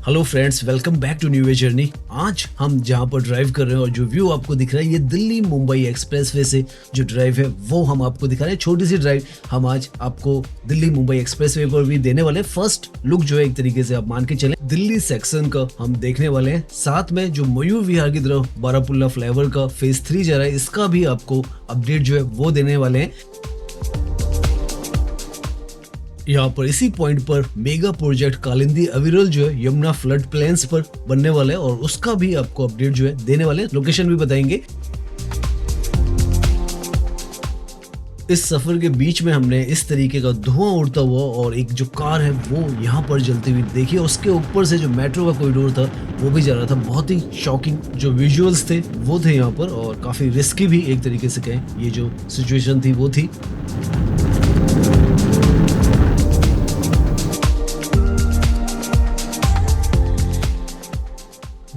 Hello friends, welcome back to New Way Journey. आज हम जहां पर ड्राइव कर रहे हैं और जो व्यू आपको दिख रहा है ये दिल्ली मुंबई एक्सप्रेसवे से जो ड्राइव है वो हम आपको दिखा रहे हैं। छोटी सी ड्राइव हम आज आपको दिल्ली मुंबई एक्सप्रेसवे पर भी देने वाले हैं। फर्स्ट लुक जो है एक तरीके से आप मान के चले दिल्ली सेक्शन का हम देखने वाले हैं। साथ में जो मयूर विहार की तरफ बारापुल्ला फ्लाईओवर का फेज 3 जा रहा है इसका भी आपको अपडेट जो है वो देने वाले हैं। यहाँ पर इसी पॉइंट पर मेगा प्रोजेक्ट कालिंदी अविरल जो है यमुना फ्लड प्लेन्स पर बनने वाला है और उसका भी आपको अपडेट जो है देने वाले हैं। लोकेशन भी बताएंगे। इस सफर के बीच में हमने इस तरीके का धुआं उड़ता हुआ और एक जो कार है वो यहाँ पर जलती हुई देखी। उसके ऊपर से जो मेट्रो का कॉरिडोर था वो भी जा रहा था। बहुत ही शॉकिंग जो विजुअल्स थे वो थे यहाँ पर और काफी रिस्की भी एक तरीके से कहें ये जो सिचुएशन थी वो थी।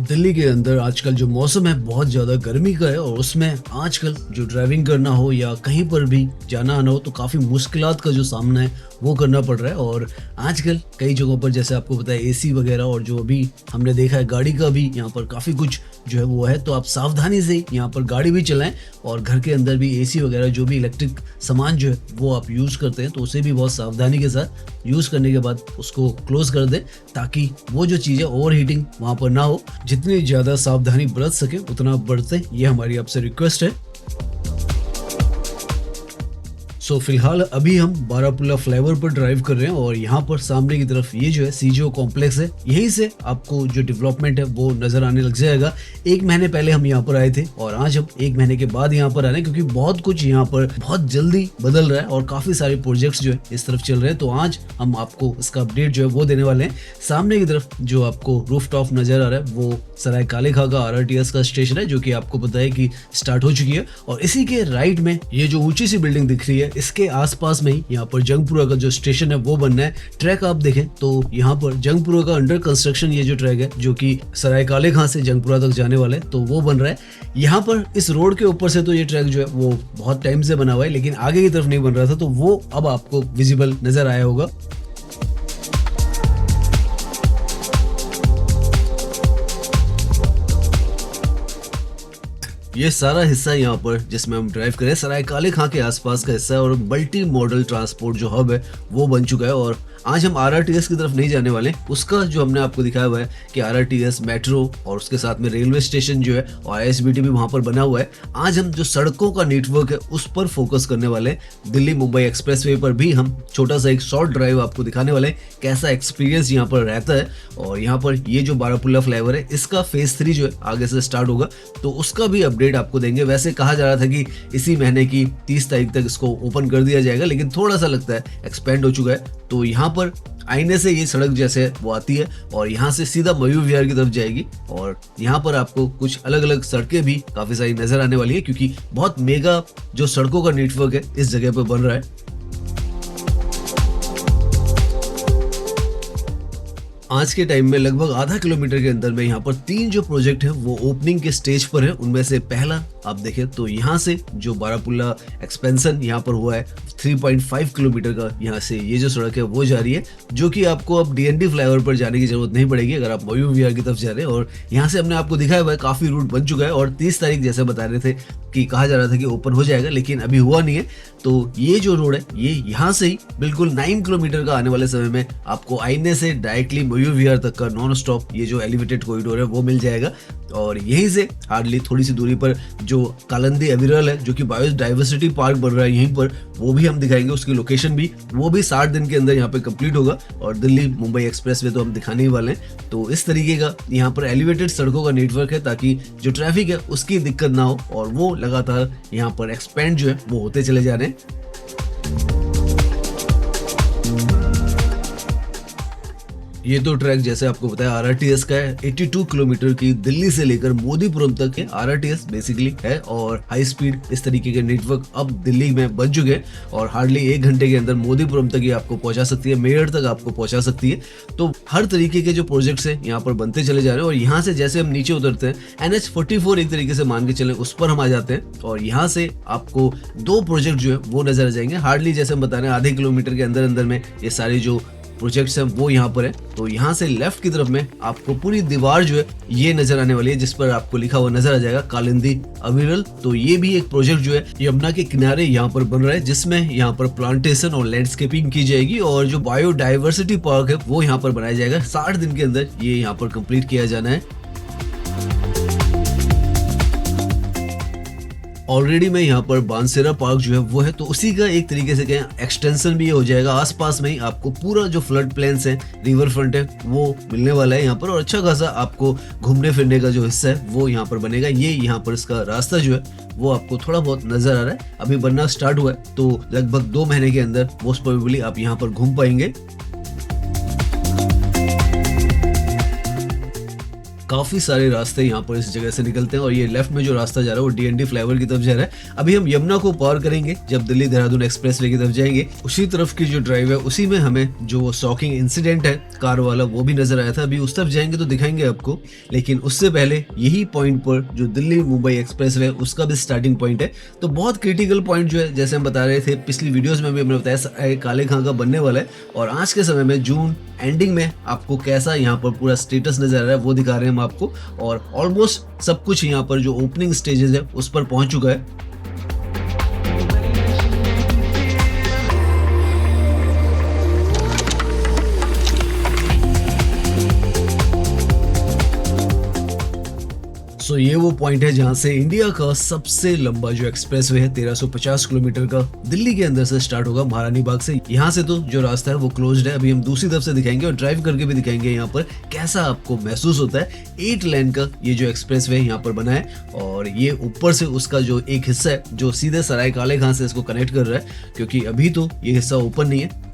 दिल्ली के अंदर आजकल जो मौसम है बहुत ज़्यादा गर्मी का है और उसमें आजकल जो ड्राइविंग करना हो या कहीं पर भी जाना आना हो तो काफ़ी मुश्किलात का जो सामना है वो करना पड़ रहा है। और आजकल कई जगहों पर जैसे आपको पता है एसी वगैरह और जो अभी हमने देखा है गाड़ी का भी यहाँ पर काफ़ी कुछ जो है वो है। तो आप सावधानी से यहाँ पर गाड़ी भी चलाएं और घर के अंदर भी एसी वगैरह जो भी इलेक्ट्रिक सामान जो है वो आप यूज़ करते हैं तो उसे भी बहुत सावधानी के साथ यूज़ करने के बाद उसको क्लोज कर दें ताकि वो जो चीज़ें ओवर हीटिंग वहाँ पर ना हो। जितनी ज़्यादा सावधानी बरत सके उतना बरतें, ये हमारी आपसे रिक्वेस्ट है। सो फिलहाल अभी हम बारापुल्ला फ्लाईओवर पर ड्राइव कर रहे हैं और यहाँ पर सामने की तरफ ये जो है सीजीओ कॉम्प्लेक्स है। यहीं से आपको जो डेवलपमेंट है वो नजर आने लग जाएगा। 1 महीने पहले हम यहाँ पर आए थे और आज हम 1 महीने के बाद यहाँ पर आ रहे हैं क्योंकि बहुत कुछ यहाँ पर बहुत जल्दी बदल रहा है और काफी सारे प्रोजेक्ट्स जो है इस तरफ चल रहे हैं। तो आज हम आपको इसका अपडेट जो है वो देने वाले हैं। सामने की तरफ जो आपको रूफ टॉप नजर आ रहा है वो सराय काले खां का RRTS का स्टेशन है जो कि आपको पता है कि स्टार्ट हो चुकी है। और इसी के राइट में ये जो ऊंची सी बिल्डिंग दिख रही है इसके आसपास में ही यहाँ पर जंगपुरा का जो स्टेशन है वो बनना है। ट्रैक आप देखें तो यहाँ पर जंगपुरा का अंडर कंस्ट्रक्शन ये जो ट्रैक है जो कि सराय काले खां से जंगपुरा तक जाने वाला है तो वो बन रहा है। यहाँ पर इस रोड के ऊपर से तो ये ट्रैक जो है वो बहुत टाइम से बना हुआ है लेकिन आगे की तरफ नहीं बन रहा था तो वो अब आपको विजिबल नजर आया होगा। ये सारा हिस्सा यहाँ पर जिसमें हम ड्राइव करें सराय काले खां के आसपास का हिस्सा है और मल्टी मॉडल ट्रांसपोर्ट जो हब है वो बन चुका है। और आज हम RRTS की तरफ नहीं जाने वाले। उसका जो हमने आपको दिखाया हुआ है कि RRTS मेट्रो और उसके साथ में रेलवे स्टेशन जो है और ISBT भी वहां पर बना हुआ है। आज हम जो सड़कों का नेटवर्क है उस पर फोकस करने वाले हैं। दिल्ली मुंबई एक्सप्रेसवे पर भी हम छोटा सा एक शॉर्ट ड्राइव आपको दिखाने वाले हैं कैसा एक्सपीरियंस यहाँ पर रहता है। और यहाँ पर ये जो बारापुल्ला फ्लाईओवर है इसका फेज 3 जो है आगे से स्टार्ट होगा तो उसका भी अपडेट आपको देंगे। वैसे कहा जा रहा था कि इसी महीने की 30 तारीख तक इसको ओपन कर दिया जाएगा लेकिन थोड़ा सा लगता है एक्सपेंड हो चुका है। तो यहाँ पर आईने से ये सड़क जैसे वो आती है और यहाँ से सीधा मयूर विहार की तरफ जाएगी और यहाँ पर आपको कुछ अलग अलग सड़कें भी काफी सारी नजर आने वाली है क्योंकि बहुत मेगा जो सड़कों का नेटवर्क है इस जगह पर बन रहा है। आज के टाइम में लगभग आधा किलोमीटर के अंदर में यहाँ पर 3 जो प्रोजेक्ट है वो ओपनिंग के स्टेज पर है। उनमें से पहला आप देखें तो यहाँ से जो बारापुल्ला एक्सपेंशन यहाँ पर हुआ है 3.5 किलोमीटर का यहाँ से ये जो सड़क है वो जा रही है जो कि आपको अब DND फ्लाईओवर पर जाने की जरूरत नहीं पड़ेगी अगर आप मयूर विहार की तरफ जा रहे हैं। और यहाँ से हमने आपको दिखाया हुआ है काफी रूट बन चुका है और 30 तारीख जैसे बता रहे थे कि कहा जा रहा था कि ओपन हो जाएगा लेकिन अभी हुआ नहीं है। तो ये जो रोड है ये यहाँ से ही बिल्कुल 9 किलोमीटर का आने वाले समय में आपको आईने से डायरेक्टली मयूर विहार तक का नॉन स्टॉप ये जो एलिवेटेड कॉरिडोर है वो मिल जाएगा। और यहीं से हार्डली थोड़ी सी दूरी पर जो कालिंदी अविरल है जो कि बायोडाइवर्सिटी पार्क बन रहा है यहीं पर वो भी हम दिखाएंगे। उसकी लोकेशन भी वो भी 60 दिन के अंदर यहाँ पे कंप्लीट होगा और दिल्ली मुंबई एक्सप्रेसवे तो हम दिखाने ही वाले हैं। तो इस तरीके का यहाँ पर एलिवेटेड सड़कों का नेटवर्क है ताकि जो ट्रैफिक है उसकी दिक्कत ना हो और वो लगातार यहाँ पर एक्सपेंड जो है वो होते चले जा रहे हैं। ये तो ट्रैक जैसे आपको बताया RRTS का है 82 किलोमीटर की दिल्ली से लेकर मोदीपुरम तक है। RRTS बेसिकली है और हाई स्पीड इस तरीके के नेटवर्क अब दिल्ली में बन चुके हैं और हार्डली 1 घंटे के अंदर मोदीपुरम तक ये आपको पहुंचा सकती है, मेरठ तक आपको पहुंचा सकती है। तो हर तरीके के जो प्रोजेक्ट्स हैं यहाँ पर बनते चले जा रहे हैं। और यहाँ से जैसे हम नीचे उतरते हैं NH44 एक तरीके से मान के चले उस पर हम आ जाते हैं और यहाँ से आपको 2 प्रोजेक्ट जो है वो नजर आ जाएंगे। हार्डली जैसे हम बता रहे हैं आधे किलोमीटर के अंदर अंदर में ये सारे जो प्रोजेक्ट्स हैं वो यहाँ पर है। तो यहाँ से लेफ्ट की तरफ में आपको पूरी दीवार जो है ये नजर आने वाली है, जिस पर आपको लिखा हुआ नजर आ जाएगा कालिंदी अविरल। तो ये भी एक प्रोजेक्ट जो है यमुना के किनारे यहाँ पर बन रहा है, जिसमें यहाँ पर प्लांटेशन और लैंडस्केपिंग की जाएगी और जो बायोडाइवर्सिटी पार्क है वो यहाँ पर बनाया जाएगा। 60 दिन के अंदर ये यहाँ पर कंप्लीट किया जाना है। ऑलरेडी में यहाँ पर बांसेरा पार्क जो है वो है, तो उसी का एक तरीके से कहें एक्सटेंशन भी हो जाएगा। आसपास में ही आपको पूरा जो फ्लड प्लेन्स है, रिवर फ्रंट है, वो मिलने वाला है यहाँ पर और अच्छा खासा आपको घूमने फिरने का जो हिस्सा है वो यहाँ पर बनेगा। ये यहाँ पर इसका रास्ता जो है वो आपको थोड़ा बहुत नजर आ रहा है, अभी बनना स्टार्ट हुआ है, तो लगभग 2 महीने के अंदर मोस्ट प्रोबेबली आप यहाँ पर घूम पाएंगे। काफी सारे रास्ते यहाँ पर इस जगह से निकलते हैं और ये लेफ्ट में जो रास्ता जा रहा है वो डीएनडी फ्लाईओवर की तरफ जा रहा है। अभी हम यमुना को पार करेंगे जब दिल्ली देहरादून एक्सप्रेसवे की तरफ जाएंगे। उसी तरफ की जो ड्राइव है उसी में हमें जो शॉकिंग इंसिडेंट है कार वाला वो भी नजर आया था। अभी उस तरफ जाएंगे तो दिखाएंगे आपको, लेकिन उससे पहले यही पॉइंट पर जो दिल्ली मुंबई एक्सप्रेसवे उसका भी स्टार्टिंग पॉइंट है। तो बहुत क्रिटिकल पॉइंट जो है, जैसे हम बता रहे थे पिछली वीडियोज में भी हमने बताया, काले खां का बनने वाला है और आज के समय में जून एंडिंग में आपको कैसा यहाँ पर पूरा स्टेटस नजर आ रहा है वो दिखा रहे हैं हम आपको। और ऑलमोस्ट सब कुछ यहाँ पर जो ओपनिंग स्टेजेस है उस पर पहुंच चुका है। सो ये वो पॉइंट है जहां से इंडिया का सबसे लंबा जो एक्सप्रेसवे है 1350 किलोमीटर का दिल्ली के अंदर से स्टार्ट होगा महारानी बाग से। यहाँ से तो जो रास्ता है वो क्लोज्ड है। अभी हम दूसरी तरफ से दिखाएंगे और ड्राइव करके भी दिखाएंगे यहाँ पर कैसा आपको महसूस होता है। 8 लेन का ये जो एक्सप्रेसवे यहाँ पर बना है और ये ऊपर से उसका जो एक हिस्सा है जो सीधे सराय काले खां से इसको कनेक्ट कर रहा है, क्योंकि अभी तो ये हिस्सा ओपन नहीं है।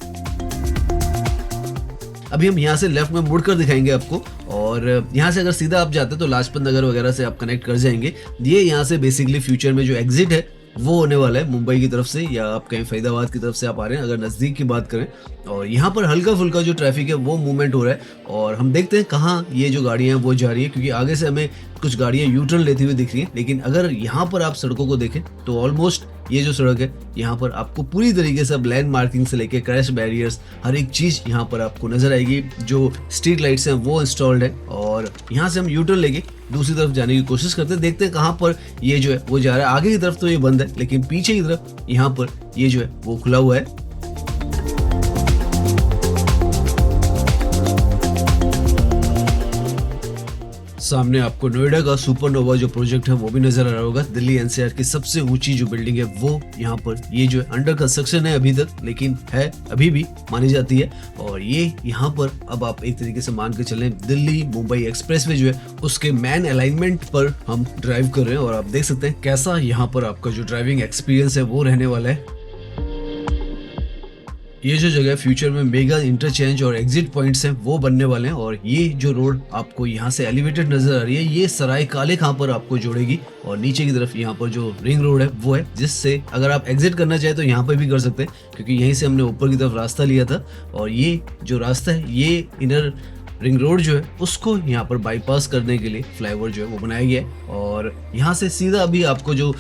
अभी हम यहाँ से लेफ्ट में मुड़कर दिखाएंगे आपको और यहाँ से अगर सीधा आप जाते तो लाजपत नगर वगैरह से आप कनेक्ट कर जाएंगे। ये यहाँ से बेसिकली फ्यूचर में जो एग्जिट है वो होने वाला है मुंबई की तरफ से, या आप कहीं फरीदाबाद की तरफ से आप आ रहे हैं अगर नज़दीक की बात करें। और यहाँ पर हल्का फुल्का जो ट्रैफिक है वो मूवमेंट हो रहा है और हम देखते हैं कहाँ ये जो गाड़ियाँ हैं वो जा रही है, क्योंकि आगे से हमें कुछ गाड़ियाँ यू टर्न लेती हुई दिख रही हैं। लेकिन अगर यहाँ पर आप सड़कों को देखें तो ऑलमोस्ट ये जो सड़क है यहाँ पर आपको पूरी तरीके से अब लैंड मार्किंग से लेके क्रैश बैरियर्स हर एक चीज़ यहाँ पर आपको नजर आएगी। जो स्ट्रीट लाइट्स हैं वो इंस्टॉल्ड है और यहाँ से हम यू टर्न लेके दूसरी तरफ जाने की कोशिश करते हैं। देखते हैं कहाँ पर ये जो है वो जा रहा है। आगे की तरफ तो ये बंद है, लेकिन पीछे की तरफ यहाँ पर ये जो है वो खुला हुआ है। सामने आपको नोएडा का सुपरनोवा जो प्रोजेक्ट है वो भी नजर आ रहा होगा। दिल्ली एनसीआर की सबसे ऊंची जो बिल्डिंग है वो यहाँ पर ये जो है अंडर कंस्ट्रक्शन है अभी तक, लेकिन है अभी भी मानी जाती है। और ये यहाँ पर अब आप एक तरीके से मान के चलें दिल्ली मुंबई एक्सप्रेसवे जो है उसके मैन अलाइनमेंट पर हम ड्राइव कर रहे हैं और आप देख सकते हैं कैसा यहाँ पर आपका जो ड्राइविंग एक्सपीरियंस है वो रहने वाला है। ये जो जगह फ्यूचर में मेगा इंटरचेंज और एग्जिट पॉइंट्स हैं वो बनने वाले हैं और ये जो रोड आपको यहाँ से एलिवेटेड नजर आ रही है ये सराय काले खां पर आपको जोड़ेगी और नीचे की तरफ यहाँ पर जो रिंग रोड है वो है, जिससे अगर आप एग्जिट करना चाहे तो यहाँ पर भी कर सकते हैं, क्योंकि यहीं से हमने ऊपर की तरफ रास्ता लिया था। और ये जो रास्ता है ये इनर रिंग रोड जो है उसको यहाँ पर बाईपास करने के लिए फ्लाईओवर जो है वो बनाया गया है और यहाँ से सीधा अभी आपको जो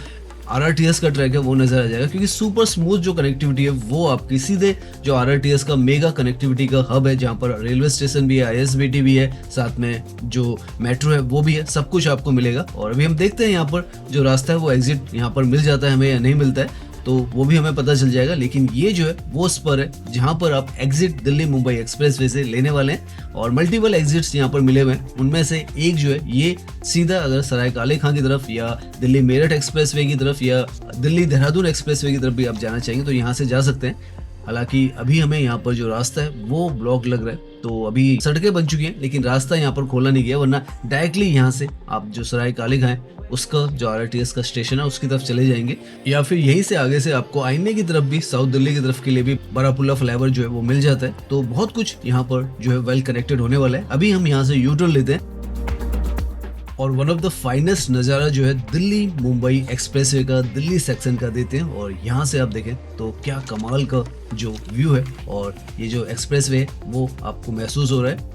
आरआरटीएस का ट्रैक है वो नजर आ जाएगा, क्योंकि सुपर स्मूथ जो कनेक्टिविटी है वो आपकी सीधे जो आरआरटीएस का मेगा कनेक्टिविटी का हब है, जहाँ पर रेलवे स्टेशन भी है, आईएसबीटी भी है, साथ में जो मेट्रो है वो भी है, सब कुछ आपको मिलेगा। और अभी हम देखते हैं यहाँ पर जो रास्ता है वो एग्जिट यहाँ पर मिल जाता है हमें या नहीं मिलता है, तो वो भी हमें पता चल जाएगा। लेकिन ये जो है वो स्पर है जहाँ पर आप एग्जिट दिल्ली मुंबई एक्सप्रेसवे से लेने वाले हैं और मल्टीपल एग्जिट्स यहाँ पर मिले हुए हैं। उनमें से एक जो है ये सीधा अगर सराय काले खां की तरफ या दिल्ली मेरठ एक्सप्रेसवे की तरफ या दिल्ली देहरादून एक्सप्रेसवे की तरफ भी आप जाना चाहेंगे तो यहाँ से जा सकते हैं। हालांकि अभी हमें यहाँ पर जो रास्ता है वो ब्लॉक लग रहा है, तो अभी सड़कें बन चुकी हैं लेकिन रास्ता यहाँ पर खोला नहीं गया, वरना डायरेक्टली यहाँ से आप जो सराय काले खां उसका जो आरआरटीएस का स्टेशन है उसकी तरफ चले जाएंगे, या फिर यहीं से आगे से आपको आईने की तरफ भी साउथ दिल्ली की तरफ के लिए भी बारापुल्ला फ्लाईओवर जो है वो मिल जाता है। तो बहुत कुछ यहाँ पर जो है वेल कनेक्टेड होने वाला है। अभी हम यहाँ से यू टर्न लेते हैं और वन ऑफ द फाइनेस्ट नज़ारा जो है दिल्ली मुंबई एक्सप्रेसवे का दिल्ली सेक्शन का देते हैं और यहाँ से आप देखें तो क्या कमाल का जो व्यू है और ये जो एक्सप्रेसवे है वो आपको महसूस हो रहा है।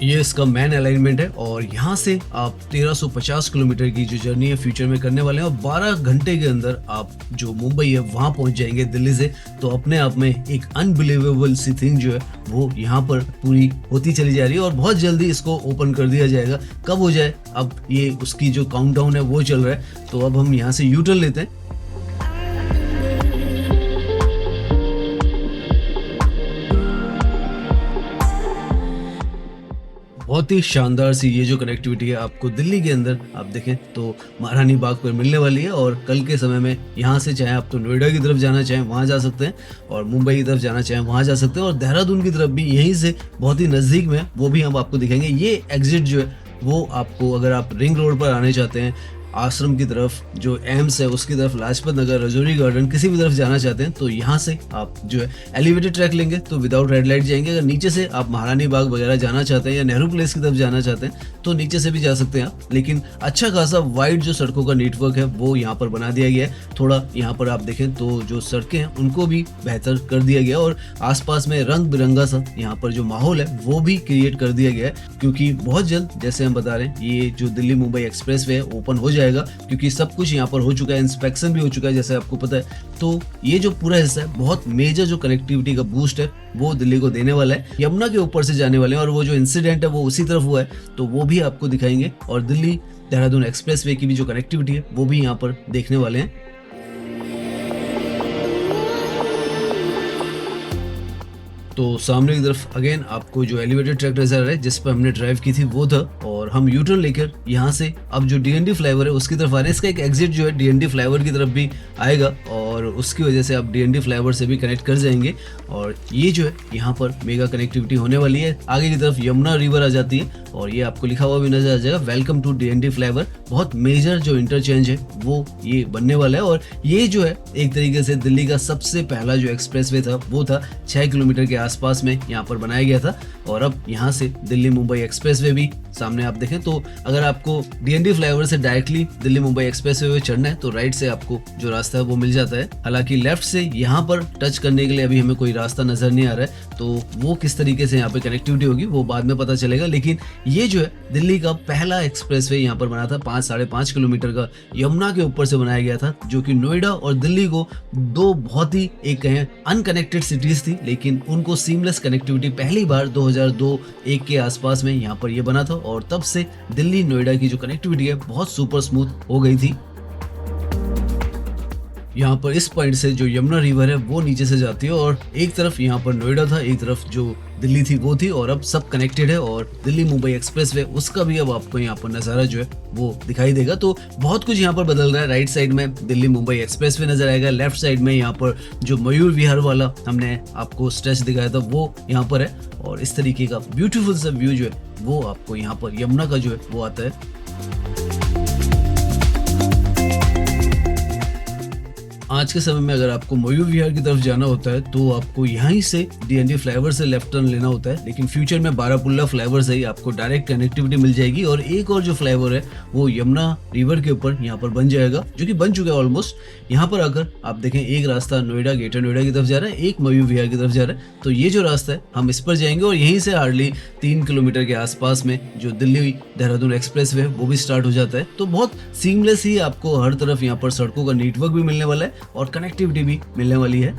ये इसका मैन अलाइनमेंट है और यहाँ से आप 1350 किलोमीटर की जो जर्नी है फ्यूचर में करने वाले हैं और 12 घंटे के अंदर आप जो मुंबई है वहाँ पहुँच जाएंगे दिल्ली से। तो अपने आप में एक अनबिलीवेबल सी थिंग जो है वो यहाँ पर पूरी होती चली जा रही है और बहुत जल्दी इसको ओपन कर दिया जाएगा। कब हो जाए, अब ये उसकी जो काउंटडाउन है वो चल रहा है। तो अब हम यहाँ से यू टर्न लेते हैं। बहुत ही शानदार सी ये जो कनेक्टिविटी है आपको दिल्ली के अंदर आप देखें तो महारानी बाग पर मिलने वाली है। और कल के समय में यहाँ से चाहे आप तो नोएडा की तरफ जाना चाहें वहाँ जा सकते हैं और मुंबई की तरफ जाना चाहें वहाँ जा सकते हैं और देहरादून की तरफ भी यहीं से बहुत ही नज़दीक में वो भी हम आपको दिखाएंगे। ये एग्जिट जो है वो आपको, अगर आप रिंग रोड पर आने चाहते हैं आश्रम की तरफ, जो एम्स है उसकी तरफ, लाजपत नगर, रजौरी गार्डन, किसी भी तरफ जाना चाहते हैं तो यहाँ से आप जो है एलिवेटेड ट्रैक लेंगे तो विदाउट रेड लाइट जाएंगे। अगर नीचे से आप महारानी बाग वगैरह जाना चाहते हैं या नेहरू प्लेस की तरफ जाना चाहते हैं तो नीचे से भी जा सकते हैं आप। लेकिन अच्छा खासा वाइड जो सड़कों का नेटवर्क है वो यहाँ पर बना दिया गया है। थोड़ा यहाँ पर आप देखें तो जो सड़कें हैं उनको भी बेहतर कर दिया गया और आसपास में रंग बिरंगा सा यहाँ पर जो माहौल है वो भी क्रिएट कर दिया गया है। क्योंकि बहुत जल्द, जैसे हम बता रहे हैं, ये जो Delhi Mumbai express way open हो जाएगा क्योंकि सब कुछ यहाँ पर हो चुका है, इंस्पेक्शन भी हो चुका है जैसे आपको पता है। तो ये जो पूरा हिस्सा है बहुत मेजर जो कनेक्टिविटी का बूस्ट है वो दिल्ली को देने वाला है। यमुना के ऊपर से जाने वाले हैं और वो जो इंसिडेंट है वो उसी तरफ हुआ है तो वो भी आपको दिखाएंगे और दिल्ली देहरादून एक्सप्रेस वे की भी जो कनेक्टिविटी है वो भी यहाँ पर देखने वाले हैं। तो सामने की तरफ अगेन आपको जो एलिवेटेड ट्रैक नजर आ रहा है जिस पर हमने ड्राइव की थी वो था और हम यू टर्न लेकर यहाँ से अब जो डीएनडी फ्लाईओवर है उसकी तरफ आ रहे हैं। इसका एक एग्जिट जो है डीएनडी फ्लाईओवर की तरफ भी आएगा और उसकी वजह से आप डीएनडी फ्लाईओवर से भी कनेक्ट कर जाएंगे और ये जो है यहाँ पर मेगा कनेक्टिविटी होने वाली है। आगे की तरफ यमुना रिवर आ जाती है और ये आपको लिखा हुआ भी नजर आ जाएगा, वेलकम टू डीएनडी फ्लाईओवर। बहुत मेजर जो इंटरचेंज है वो ये बनने वाला है और ये जो है एक तरीके से दिल्ली का सबसे पहला जो एक्सप्रेसवे था वो था 6 किलोमीटर के आसपास में यहाँ पर बनाया गया था। और अब यहाँ से दिल्ली मुंबई एक्सप्रेसवे भी सामने आप देखें तो अगर आपको डीएनडी फ्लाईओवर से डायरेक्टली दिल्ली मुंबई एक्सप्रेसवे पे चढ़ना है तो राइट से आपको जो रास्ता है वो मिल जाता है। हालांकि लेफ्ट से यहाँ पर टच करने के लिए अभी हमें कोई रास्ता नजर नहीं आ रहा है तो वो किस तरीके से यहाँ पे कनेक्टिविटी होगी वो बाद में पता चलेगा। लेकिन ये जो है दिल्ली का पहला एक्सप्रेसवे यहाँ पर बना था 5-5.5 किलोमीटर का, यमुना के ऊपर से बनाया गया था जो कि नोएडा और दिल्ली को दो बहुत ही एक कहें अनकनेक्टेड सिटीज थी लेकिन उनको सीमलेस कनेक्टिविटी पहली बार 2002-1 के आसपास में यहाँ पर ये बना था और तब से दिल्ली नोएडा की जो कनेक्टिविटी है बहुत सुपर स्मूथ हो गई थी। यहाँ पर इस पॉइंट से जो यमुना रिवर है वो नीचे से जाती है और एक तरफ यहाँ पर नोएडा था, एक तरफ जो दिल्ली थी वो थी और अब सब कनेक्टेड है और दिल्ली मुंबई एक्सप्रेसवे उसका भी अब आपको यहाँ पर नज़ारा जो है वो दिखाई देगा। तो बहुत कुछ यहाँ पर बदल रहा है। राइट साइड में दिल्ली मुंबई एक्सप्रेसवे नजर आएगा, लेफ्ट साइड में यहाँ पर जो मयूर विहार वाला हमने आपको स्ट्रेच दिखाया था वो यहाँ पर है और इस तरीके का ब्यूटीफुल सा व्यू जो है वो आपको यहाँ पर यमुना का जो है वो आता है। आज के समय में अगर आपको मयूर विहार की तरफ जाना होता है तो आपको यहीं से डीएनडी फ्लाईओवर से लेफ्ट टर्न लेना होता है। लेकिन फ्यूचर में बारापुल्ला फ्लाईओवर से ही आपको डायरेक्ट कनेक्टिविटी मिल जाएगी और एक और जो फ्लाईओवर है वो यमुना रिवर के ऊपर यहाँ पर बन जाएगा जो कि बन चुका है ऑलमोस्ट। यहाँ पर आकर आप देखें एक रास्ता नोएडा ग्रेटर नोएडा की तरफ जा रहा है, एक मयूर विहार की तरफ जा रहा है। तो ये जो रास्ता है हम इस पर जाएंगे और यहीं से हार्डली 3 किलोमीटर के आसपास में जो दिल्ली देहरादून एक्सप्रेस वे वो भी स्टार्ट हो जाता है। तो बहुत सीमलेस ही आपको हर तरफ यहाँ पर सड़कों का नेटवर्क भी मिलने वाला है और कनेक्टिविटी भी मिलने वाली है।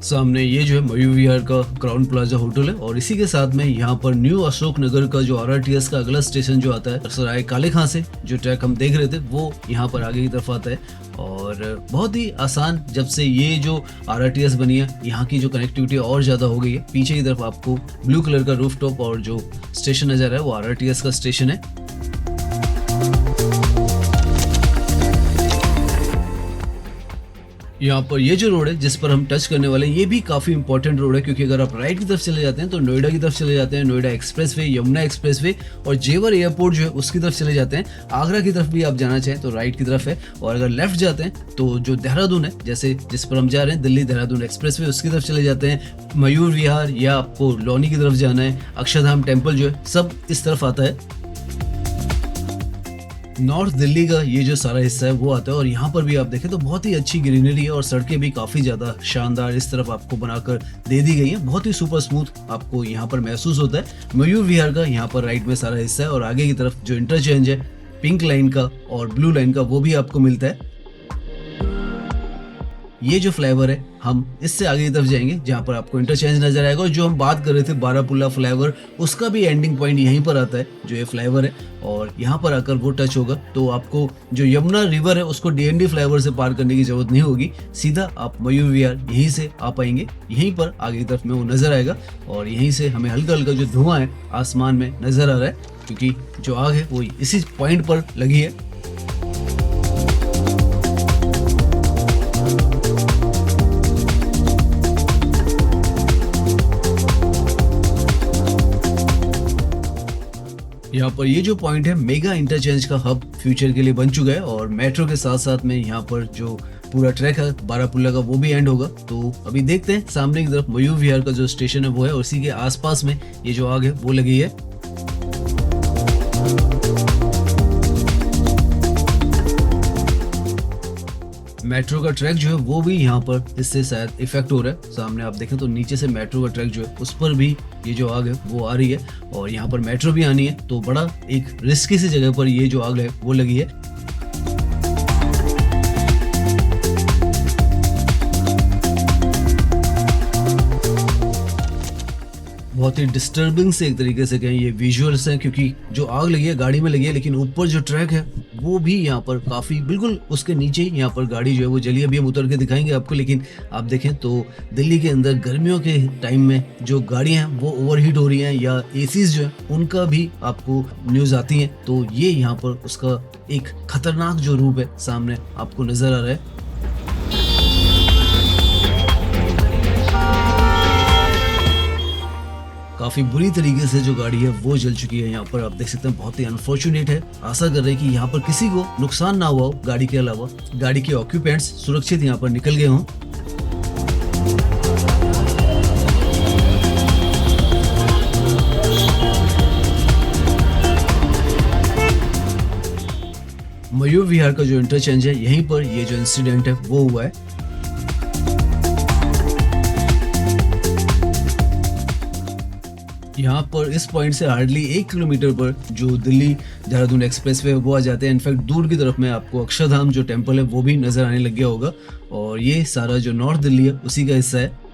सामने ये जो है मयूर विहार का क्राउन प्लाजा होटल है और इसी के साथ में यहाँ पर न्यू अशोक नगर का जो आरआरटीएस का अगला स्टेशन जो आता है सराय काले खां से जो ट्रैक हम देख रहे थे वो यहाँ पर आगे की तरफ आता है। और बहुत ही आसान, जब से ये जो आरआरटीएस बनी है यहाँ की जो कनेक्टिविटी और ज़्यादा हो गई है। पीछे की तरफ आपको ब्लू कलर का रूफटॉप और जो स्टेशन नजर है वो आरआरटीएस का स्टेशन है। यहाँ पर ये जो रोड है जिस पर हम टच करने वाले हैं ये भी काफ़ी इंपॉर्टेंट रोड है, क्योंकि अगर आप राइट की तरफ चले जाते हैं तो नोएडा की तरफ चले जाते हैं, नोएडा एक्सप्रेसवे, यमुना एक्सप्रेसवे और जेवर एयरपोर्ट जो है उसकी तरफ चले जाते हैं। आगरा की तरफ भी आप जाना चाहें तो राइट की तरफ है, और अगर लेफ्ट जाते हैं तो जो देहरादून है, जैसे जिस पर हम जा रहे हैं दिल्ली देहरादून एक्सप्रेसवे, उसकी तरफ चले जाते हैं। मयूर विहार या आपको लौनी की तरफ जाना है, अक्षरधाम टेम्पल जो है सब इस तरफ आता है। नॉर्थ दिल्ली का ये जो सारा हिस्सा है वो आता है, और यहाँ पर भी आप देखें तो बहुत ही अच्छी ग्रीनरी है और सड़कें भी काफ़ी ज़्यादा शानदार इस तरफ आपको बनाकर दे दी गई हैं। बहुत ही सुपर स्मूथ आपको यहाँ पर महसूस होता है। मयूर विहार का यहाँ पर राइट में सारा हिस्सा है, और आगे की तरफ जो इंटरचेंज है पिंक लाइन का और ब्लू लाइन का वो भी आपको मिलता है। ये जो फ्लाईओवर है हम इससे आगे की तरफ जाएंगे जहाँ पर आपको इंटरचेंज नजर आएगा, और जो हम बात कर रहे थे बारापुल्ला फ्लाईओवर उसका भी एंडिंग पॉइंट यहीं पर आता है जो ये फ्लाईओवर है, और यहाँ पर आकर वो टच होगा तो आपको जो यमुना रिवर है उसको डीएनडी फ्लाईओवर से पार करने की जरूरत नहीं होगी, सीधा आप मयूर विहार यहीं से आ पाएंगे। यहीं पर आगे की तरफ में वो नजर आएगा, और यहीं से हमें हल्का हल्का जो धुआं है आसमान में नजर आ रहा है, क्योंकि जो आग है वो इसी पॉइंट पर लगी है। यहाँ पर ये जो पॉइंट है मेगा इंटरचेंज का हब फ्यूचर के लिए बन चुका है, और मेट्रो के साथ साथ में यहाँ पर जो पूरा ट्रैक है बारापुल्ला का वो भी एंड होगा। तो अभी देखते हैं सामने की तरफ मयूर विहार का जो स्टेशन है वो है, उसी के आसपास में ये जो आग है वो लगी है। मेट्रो का ट्रैक जो है वो भी यहाँ पर इससे शायद इफेक्ट हो रहा है। सामने आप देखें तो नीचे से मेट्रो का ट्रैक जो है उस पर भी ये जो आग है वो आ रही है, और यहाँ पर मेट्रो भी आनी है, तो बड़ा एक रिस्की सी जगह पर ये जो आग है वो लगी है। बहुत ही डिस्टर्बिंग से एक तरीके से कहें ये विजुअल्स हैं, क्योंकि जो आग लगी है गाड़ी में लगी है, लेकिन ऊपर जो ट्रैक है वो भी यहाँ पर काफ़ी बिल्कुल उसके नीचे ही यहाँ पर गाड़ी जो है वो जली। अभी हम उतर के दिखाएंगे आपको, लेकिन आप देखें तो दिल्ली के अंदर गर्मियों के टाइम में जो गाड़ियाँ हैं वो ओवरहीट हो रही हैं, या एसीज जो है उनका भी आपको न्यूज़ आती हैं, तो ये यहाँ पर उसका एक खतरनाक जो रूप है सामने आपको नज़र आ रहा है। काफ़ी बुरी तरीके से जो गाड़ी है वो जल चुकी है। यहाँ पर आप देख सकते हैं बहुत ही अनफॉर्चुनेट है। आशा कर रहे हैं कि यहाँ पर किसी को नुकसान ना हुआ हो, गाड़ी के अलावा गाड़ी के ऑक्यूपेंट्स सुरक्षित यहाँ पर निकल गए हों। मयूर विहार का जो इंटरचेंज है यहीं पर ये जो इंसिडेंट है वो हुआ है। यहाँ पर इस पॉइंट से हार्डली 1 किलोमीटर पर जो दिल्ली देहरादून एक्सप्रेसवे वो आ जाते हैं। इनफैक्ट दूर की तरफ में आपको अक्षरधाम जो टेम्पल है वो भी नजर आने लग गया होगा, और ये सारा जो नॉर्थ दिल्ली है उसी का हिस्सा है।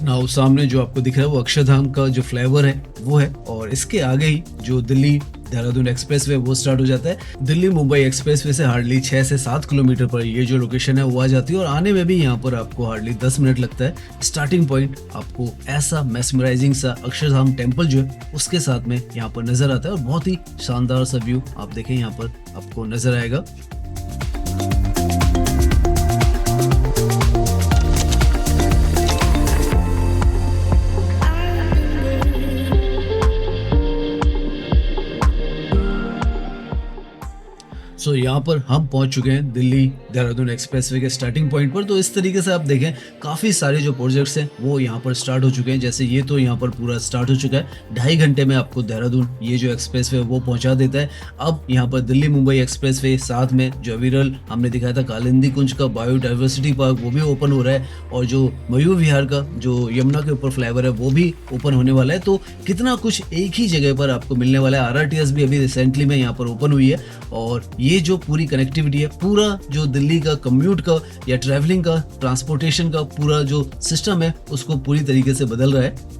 नाउ सामने जो आपको दिख रहा है वो अक्षरधाम का जो फ्लाईओवर है वो है, और इसके आगे ही जो दिल्ली देहरादून एक्सप्रेसवे वो स्टार्ट हो जाता है। दिल्ली मुंबई एक्सप्रेसवे से हार्डली 6 से 7 किलोमीटर पर ये जो लोकेशन है वो आ जाती है, और आने में भी यहाँ पर आपको हार्डली 10 मिनट लगता है। स्टार्टिंग पॉइंट आपको ऐसा मेस्मराइजिंग सा अक्षरधाम टेम्पल जो है उसके साथ में यहाँ पर नजर आता है, और बहुत ही शानदार सा व्यू आप देखें यहाँ पर आपको नजर आएगा। सो यहाँ पर हम पहुँच चुके हैं दिल्ली देहरादून एक्सप्रेसवे के स्टार्टिंग पॉइंट पर। तो इस तरीके से आप देखें काफ़ी सारे जो प्रोजेक्ट्स हैं वो यहाँ पर स्टार्ट हो चुके हैं। जैसे ये तो यहाँ पर पूरा स्टार्ट हो चुका है, 2.5 घंटे में आपको देहरादून ये जो एक्सप्रेसवे वो पहुँचा देता है। अब यहाँ पर दिल्ली मुंबई एक्सप्रेसवे, साथ में जो विरल हमने दिखाया था कालिंदी कुंज का बायोडाइवर्सिटी पार्क वो भी ओपन हो रहा है, और जो मयूर विहार का जो यमुना के ऊपर फ्लाईओवर है वो भी ओपन होने वाला है। तो कितना कुछ एक ही जगह पर आपको मिलने वाला है। RRTS भी अभी रिसेंटली में यहाँ पर ओपन हुई है, और ये जो पूरी कनेक्टिविटी है, पूरा जो दिल्ली का कम्यूट का या ट्रैवलिंग का, ट्रांसपोर्टेशन का पूरा जो सिस्टम है उसको पूरी तरीके से बदल रहा है।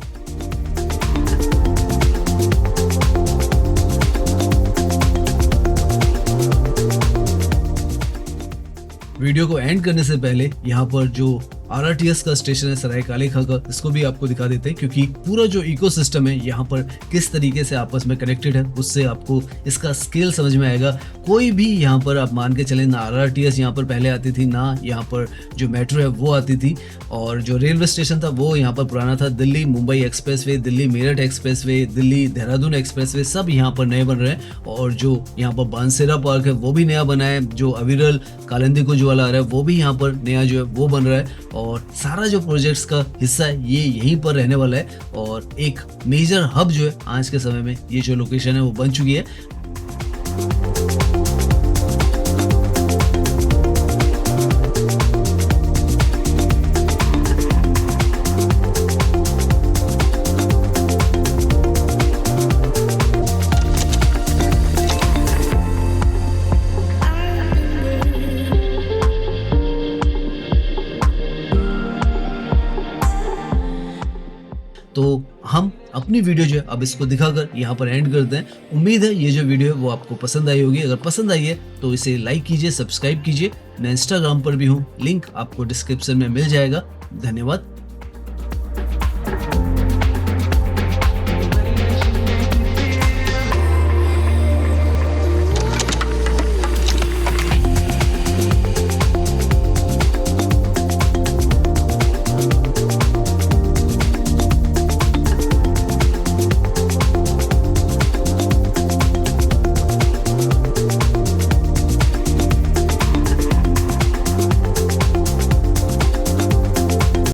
वीडियो को एंड करने से पहले यहाँ पर जो आरआरटीएस का स्टेशन है सराय काले खां का, इसको भी आपको दिखा देते हैं, क्योंकि पूरा जो इकोसिस्टम है यहाँ पर किस तरीके से आपस में कनेक्टेड है, उससे आपको इसका स्केल समझ में आएगा। कोई भी यहाँ पर आप मान के चलें, ना आरआरटीएस यहाँ पर पहले आती थी, ना यहाँ पर जो मेट्रो है वो आती थी, और जो रेलवे स्टेशन था वो यहाँ पर पुराना था। Delhi Mumbai expressway, Delhi Meerut expressway, Delhi Dehradun expressway सब यहाँ पर नए बन रहे हैं, और जो यहाँ पर बांसेरा पार्क है वो भी नया बना है, जो अविरल कालिंदी कुंज वाला आ रहा है वो भी यहाँ पर नया जो है वो बन रहा है, और सारा जो प्रोजेक्ट्स का हिस्सा है ये यहीं पर रहने वाला है, और एक मेजर हब जो है आज के समय में ये जो लोकेशन है वो बन चुकी है। तो हम अपनी वीडियो जो है अब इसको दिखाकर यहाँ पर एंड करते हैं। उम्मीद है ये जो वीडियो है वो आपको पसंद आई होगी। अगर पसंद आई है तो इसे लाइक कीजिए, सब्सक्राइब कीजिए। मैं इंस्टाग्राम पर भी हूँ, लिंक आपको डिस्क्रिप्शन में मिल जाएगा। धन्यवाद।